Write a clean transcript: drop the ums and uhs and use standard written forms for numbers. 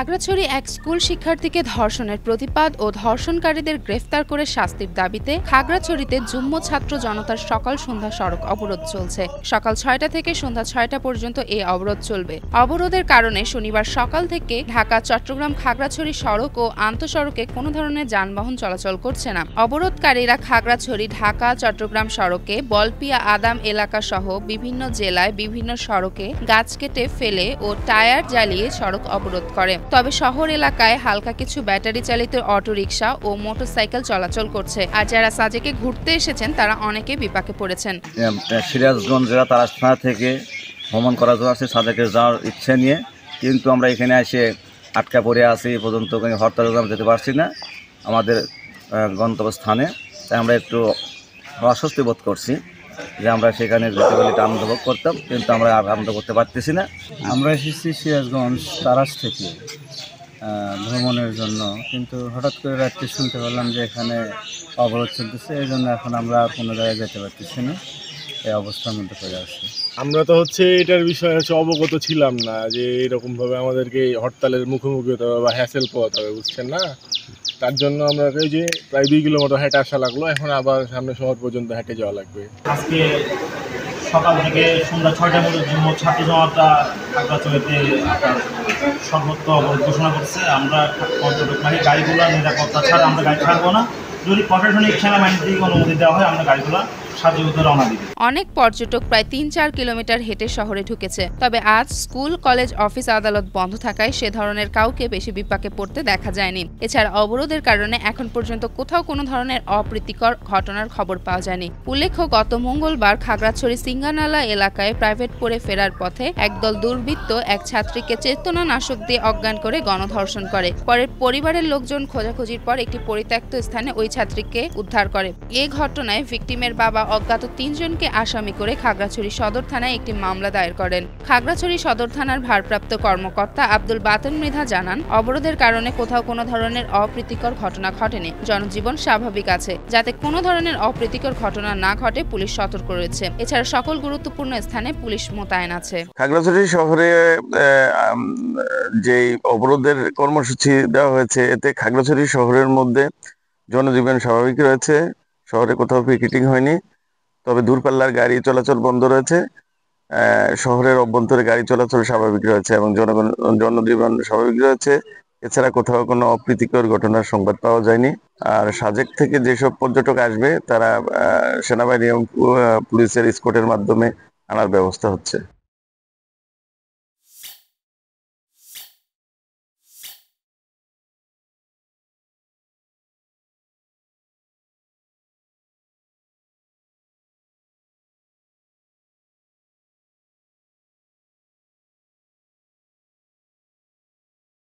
খাগড়াছড়ি এক স্কুল শিক্ষার্থীকে ধর্ষণের প্রতিবাদ ও ধর্ষণকারীদের গ্রেফতার করে শাস্তির দাবিতে খাগড়াছড়িতে যুগ্ম ছাত্র জনতার সকাল সন্ধ্যা সড়ক অবরোধ চলছে। সকাল ৬টা থেকে সন্ধ্যা ৬টা পর্যন্ত এই অবরোধ চলবে। অবরোধের কারণে শনিবার সকাল থেকে ঢাকা চট্টগ্রাম খাগড়াছড়ি সড়ক ও আন্তঃসড়কে কোনো ধরনের যানবাহন চলাচল করছে না। অবরোধকারীরা খাগড়াছড়ি ঢাকা চট্টগ্রাম সড়কে বলপিয়া আদাম এলাকা সহ বিভিন্ন জেলায় বিভিন্ন সড়কে গাছ কেটে ফেলে ও টায়ার জ্বালিয়ে সড়ক অবরোধ করে। তবে শহর এলাকায় হালকা কিছু ব্যাটারি চালিত অটোরিকশা ও মোটরসাইকেল চলাচল করছে। আর যারা সাজেকে ঘুরতে এসেছেন তারা অনেকে বিপাকে পড়েছেন। সিরাজগঞ্জ জেলা তারাস্তা থেকে ভ্রমণ করার জন্য আসছে, সাজেকে যাওয়ার ইচ্ছে নিয়ে, কিন্তু আমরা এখানে এসে আটকা পড়ে আছি। এই পর্যন্ত হরতাল যেতে পারছি না আমাদের গন্তব্যস্থানে। তাই আমরা একটু অস্বস্তি বোধ করছি যে আমরা সেখানে যেতে গেলে একটু আনন্দ ভোগ করতাম, কিন্তু আমরা আর আনন্দ করতে পারতেছি না। আমরা এসেছি সিরাজগঞ্জ তারাস থেকে ভ্রমণের জন্য, কিন্তু হঠাৎ করে রাত্রে শুনতে পারলাম যে এখানে অবরোধ চলতেছে। এই জন্য এখন আমরা কোনো জায়গায় যেতে পারতেছি না, এই অবস্থার মধ্যে পড়ে আসছি। আমরা তো এটার বিষয়ে অবগত ছিলাম না যে এরকমভাবে আমাদেরকে হরতালের মুখোমুখি হতে হবে বা হ্যাসেল পোহাতে হবে, বুঝছেন না। তার জন্য আমরা এই যে প্রায় 2 কিলোমিটার হেঁটে আসা লাগলো, এখন আবার সামনে শহর পর্যন্ত হেঁটে যাওয়া লাগবে। আজকে সকাল থেকে সন্ধ্যা 6টার মধ্যে ছাত্র জনতা খাগড়াছড়িতে আপনার সর্বত্র অবরোধ ঘোষণা করছে। আমরা পর্যটক গাড়িগুলো নিরাপত্তা ছাড়া আমরা গাড়ি ছাড়বো না। যদি প্রশাসনিক সেনাবাহিনীর দিকে অনুমতি দেওয়া হয় আমরা গাড়িগুলো অনেক পর্যটক প্রায় ৩-৪ কিলোমিটার হেঁটে শহরে ঢুকেছে। তবে আজ স্কুল, কলেজ, অফিস, আদালত বন্ধ থাকায় সে ধরনের কাউকে বেশি বিপাকে পড়তে দেখা যায়নি। এছাড়া অবরোধের কারণে এখন পর্যন্ত কোথাও কোনো ধরনের অপ্রীতিকর ঘটনার খবর পাওয়া যায়নি। উল্লেখ্য, গত মঙ্গলবার খাগড়াছড়ি সিঙ্গানালা এলাকায় প্রাইভেট পড়ে ফেরার পথে একদল দুর্বৃত্ত এক ছাত্রীকে চেতনানাশক দিয়ে অজ্ঞান করে গণধর্ষণ করে। পরে পরিবারের লোকজন খোঁজাখুঁজির পর একটি পরিত্যক্ত স্থানে ওই ছাত্রীকে উদ্ধার করে। এ ঘটনায় ভিকটিমের বাবা অজ্ঞাত 3 জনকে আসামি করে খাগড়াছড়ি সদর থানায় একটি মামলা দায়ের করেন। খাগড়াছড়ি সদর থানার ভারপ্রাপ্ত কর্মকর্তা আব্দুল বাতেন মৃধা জানান, অবরোধের কারণে কোথাও কোনো ধরনের অপ্রীতিকর ঘটনা ঘটেনি। জনজীবন স্বাভাবিক আছে। যাতে কোনো ধরনের অপ্রীতিকর ঘটনা না ঘটে পুলিশ সতর্ক রয়েছে। এছাড়া সকল গুরুত্বপূর্ণ স্থানে পুলিশ মোতায়েন আছে। খাগড়াছড়ি শহরে যে অবরোধের কর্মসূচি দেওয়া হয়েছে, এতে খাগড়াছড়ি শহরের মধ্যে জনজীবন স্বাভাবিক রয়েছে। শহরে কোথাও পিকেটিং হয়নি, তবে দূরপাল্লার গাড়ি চলাচল বন্ধ রয়েছে। শহরের অভ্যন্তরে গাড়ি চলাচল স্বাভাবিক রয়েছে এবং জনজীবন স্বাভাবিক রয়েছে। এছাড়া কোথাও কোনো অপ্রীতিকর ঘটনার সংবাদ পাওয়া যায়নি। আর সাজেক থেকে যেসব পর্যটক আসবে তারা সেনাবাহিনী এবং পুলিশের স্কটের মাধ্যমে আনার ব্যবস্থা হচ্ছে।